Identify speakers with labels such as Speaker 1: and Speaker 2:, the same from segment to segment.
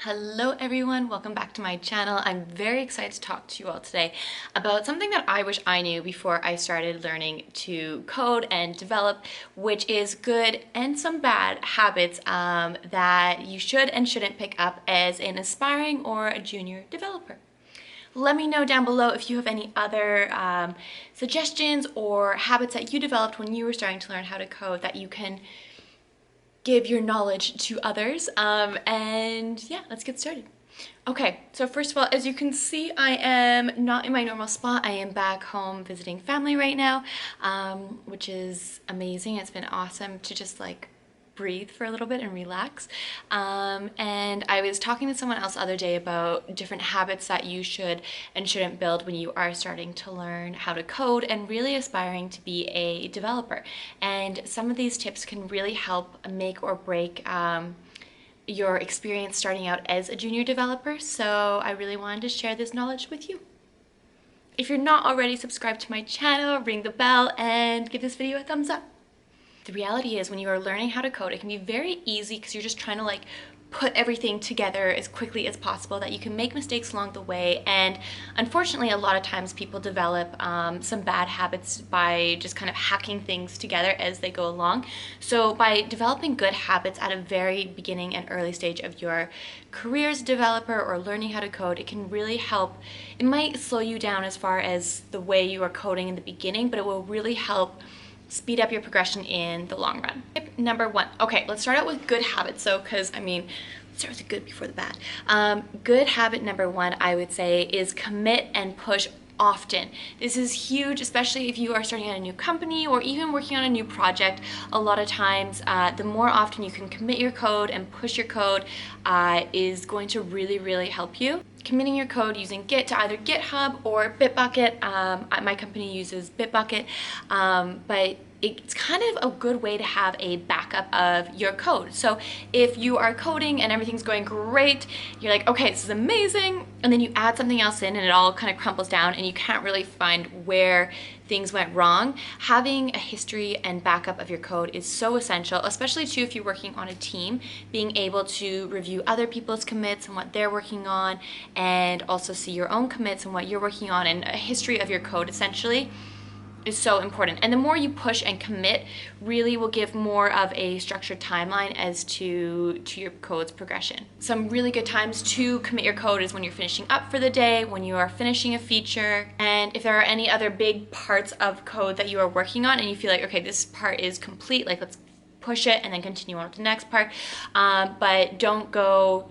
Speaker 1: Hello everyone, welcome back to my channel. I'm very excited to talk to you all today about something that I wish I knew before I started learning to code and develop, which is good and some bad habits that you should and shouldn't pick up as an aspiring or a junior developer. Let me know down below if you have any other suggestions or habits that you developed when you were starting to learn how to code that you can give your knowledge to others. And yeah, let's get started. Okay, so first of all, as you can see, I am not in my normal spot. I am back home visiting family right now, which is amazing. It's been awesome to just like breathe for a little bit and relax. And I was talking to someone else the other day about different habits that you should and shouldn't build when you are starting to learn how to code and really aspiring to be a developer. And some of these tips can really help make or break your experience starting out as a junior developer. So I really wanted to share this knowledge with you. If you're not already subscribed to my channel, ring the bell and give this video a thumbs up. The reality is when you are learning how to code, it can be very easy because you're just trying to like put everything together as quickly as possible that you can make mistakes along the way. And unfortunately, a lot of times people develop some bad habits by just kind of hacking things together as they go along. So by developing good habits at a very beginning and early stage of your career as a developer or learning how to code, it can really help. It might slow you down as far as the way you are coding in the beginning, but it will really help speed up your progression in the long run. Tip number one. Okay, let's start out with good habits. So, because I mean, let's start with the good before the bad. Good habit number one, I would say, is commit and push often. This is huge, especially if you are starting out a new company or even working on a new project. A lot of times, the more often you can commit your code and push your code is going to really help you. Committing your code using Git to either GitHub or Bitbucket. My company uses Bitbucket, but it's kind of a good way to have a backup of your code. So if you are coding and everything's going great, you're like, okay, this is amazing, and then you add something else in and it all kind of crumples down and you can't really find where things went wrong. Having a history and backup of your code is so essential, especially too if you're working on a team. Being able to review other people's commits and what they're working on, and also see your own commits and what you're working on, and a history of your code essentially is so important. And the more you push and commit really will give more of a structured timeline as to your code's progression. Some really good times to commit your code is when you're finishing up for the day, when you are finishing a feature, and if there are any other big parts of code that you are working on and you feel like, okay, this part is complete, like let's push it and then continue on with the next part. But don't go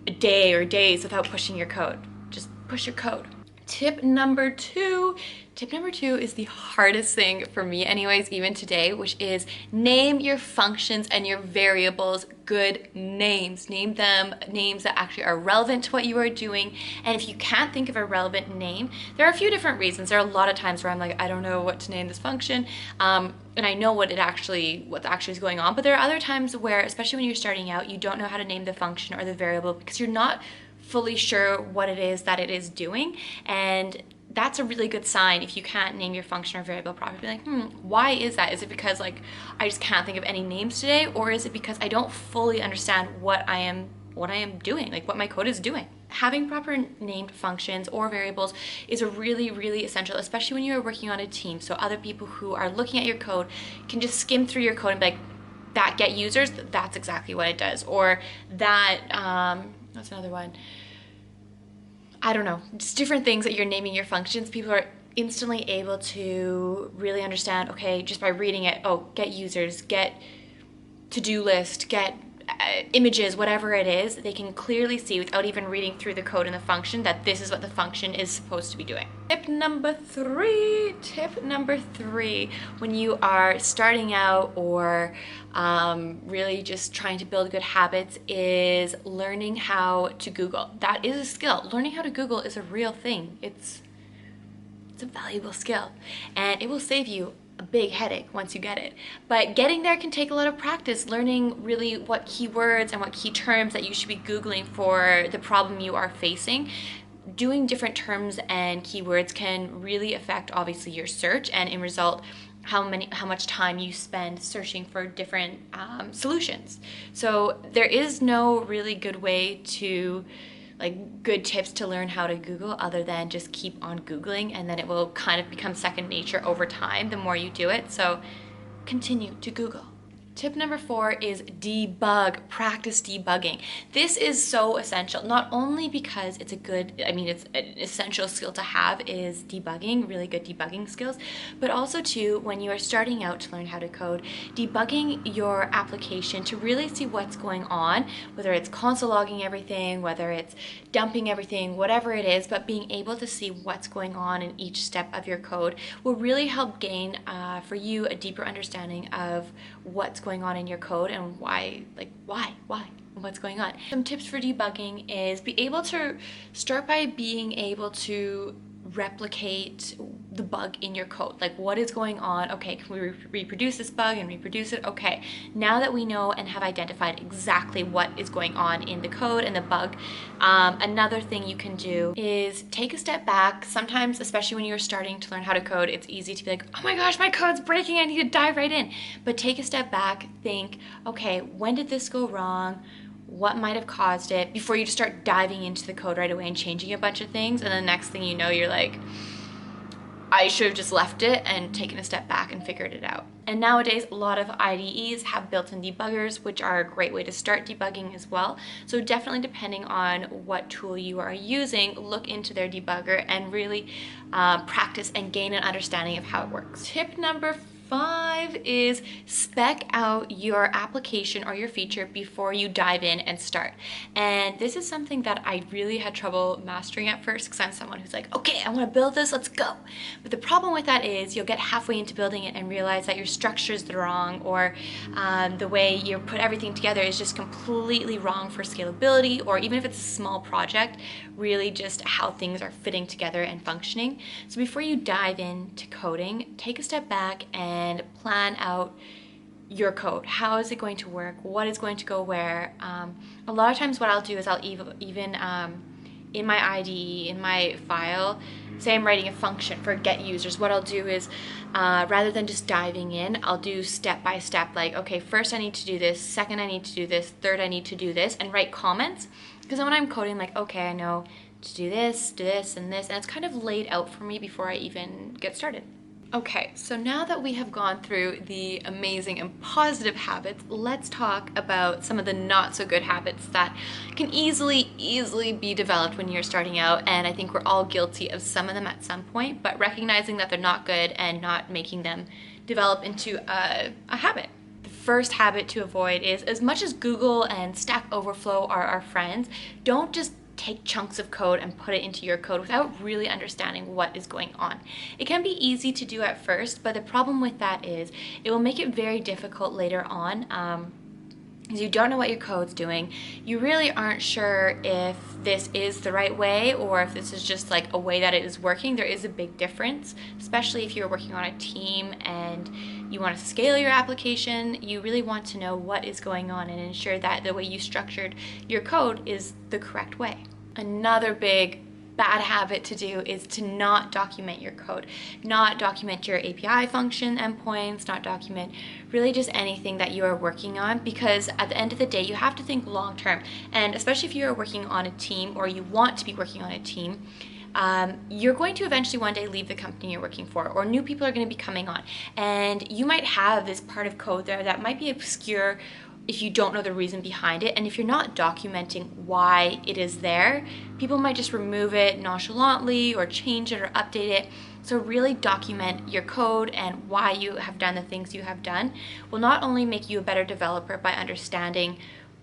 Speaker 1: a day or days without pushing your code. Just push your code. Tip number two is the hardest thing for me anyways, even today, which is name your functions and your variables good names. Name them names that actually are relevant to what you are doing. And if you can't think of a relevant name, there are a few different reasons. There are a lot of times where I'm like, I don't know what to name this function, and I know what actually is going on, but there are other times where, especially when you're starting out, you don't know how to name the function or the variable because you're not fully sure what it is that it is doing. And that's a really good sign if you can't name your function or variable properly. Be like, why is that? Is it because like I just can't think of any names today, or is it because I don't fully understand what I am doing, like what my code is doing? Having proper named functions or variables is a really essential, especially when you're working on a team. So other people who are looking at your code can just skim through your code and be like, that get users, that's exactly what it does. Or that, that's another one. I don't know, just different things that you're naming your functions. People are instantly able to really understand, okay, just by reading it, oh, get users, get to-do list, get images, whatever it is, they can clearly see without even reading through the code and the function that this is what the function is supposed to be doing. Tip number three, when you are starting out or really just trying to build good habits, is learning how to Google. That is a skill. Learning how to Google is a real thing. It's a valuable skill, and it will save you a big headache once you get it. But getting there can take a lot of practice, learning really what keywords and what key terms that you should be Googling for the problem you are facing. Doing different terms and keywords can really affect obviously your search and in result how much time you spend searching for different solutions. So there is no really good way to, like, good tips to learn how to Google other than just keep on Googling, and then it will kind of become second nature over time the more you do it. So continue to Google. Tip number 4 is debug. Practice debugging. This is so essential, not only because it's it's an essential skill to have is debugging, really good debugging skills, but also too, when you are starting out to learn how to code, debugging your application to really see what's going on, whether it's console logging everything, whether it's dumping everything, whatever it is, but being able to see what's going on in each step of your code will really help gain for you a deeper understanding of what's going on in your code and why, what's going on. Some tips for debugging is be able to start by being able to replicate the bug in your code. Like, what is going on? Okay, can we reproduce this bug and reproduce it? Okay, now that we know and have identified exactly what is going on in the code and the bug, another thing you can do is take a step back. Sometimes, especially when you're starting to learn how to code, it's easy to be like, oh my gosh, my code's breaking, I need to dive right in. But take a step back, think, okay, when did this go wrong? What might have caused it, before you just start diving into the code right away and changing a bunch of things, and the next thing you know, you're like, I should have just left it and taken a step back and figured it out. And nowadays, a lot of IDEs have built-in debuggers, which are a great way to start debugging as well. So definitely, depending on what tool you are using, look into their debugger and really practice and gain an understanding of how it works. Tip number 5 is spec out your application or your feature before you dive in and start. And this is something that I really had trouble mastering at first, because I'm someone who's like, okay, I want to build this, let's go. But the problem with that is you'll get halfway into building it and realize that your structure is wrong, or the way you put everything together is just completely wrong for scalability, or even if it's a small project, really just how things are fitting together and functioning. So before you dive into coding, take a step back and plan out your code. How is it going to work? What is going to go where? A lot of times what I'll do is I'll even in my IDE, in my file, say I'm writing a function for get users, what I'll do is rather than just diving in, I'll do step by step, like, okay, first I need to do this, second I need to do this, third I need to do this, and write comments. Because then when I'm coding, like, okay, I know to do this, and this, and it's kind of laid out for me before I even get started. Okay, so now that we have gone through the amazing and positive habits, let's talk about some of the not so good habits that can easily be developed when you're starting out. And I think we're all guilty of some of them at some point, but recognizing that they're not good and not making them develop into a habit. The first habit to avoid is, as much as Google and Stack Overflow are our friends, don't just take chunks of code and put it into your code without really understanding what is going on. It can be easy to do at first, but the problem with that is it will make it very difficult later on, because you don't know what your code's doing. You really aren't sure if this is the right way or if this is just like a way that it is working. There is a big difference, especially if you're working on a team and you want to scale your application. You really want to know what is going on and ensure that the way you structured your code is the correct way. Another big bad habit to do is to not document your code, not document your API function endpoints, not document really just anything that you are working on, because at the end of the day, you have to think long term. And especially if you're working on a team or you want to be working on a team, you're going to eventually one day leave the company you're working for, or new people are going to be coming on, and you might have this part of code there that might be obscure if you don't know the reason behind it. And if you're not documenting why it is there, people might just remove it nonchalantly or change it or update it. So really document your code and why you have done the things you have done will not only make you a better developer by understanding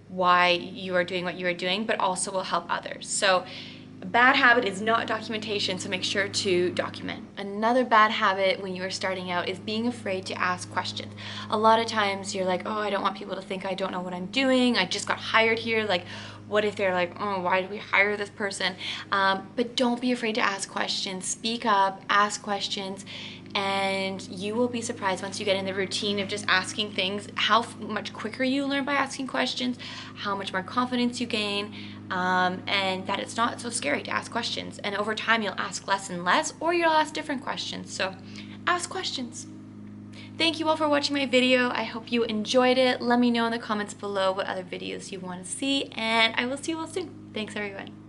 Speaker 1: why you are doing what you are doing, but also will help others. So a bad habit is not documentation, so make sure to document. Another bad habit when you are starting out is being afraid to ask questions. A lot of times you're like, oh, I don't want people to think I don't know what I'm doing. I just got hired here. Like, what if they're like, oh, why did we hire this person? But don't be afraid to ask questions. Speak up, ask questions, and you will be surprised once you get in the routine of just asking things, how much quicker you learn by asking questions, how much more confidence you gain, and that it's not so scary to ask questions. And over time, you'll ask less and less, or you'll ask different questions. So ask questions. Thank you all for watching my video. I hope you enjoyed it. Let me know in the comments below what other videos you want to see, and I will see you all soon. Thanks everyone.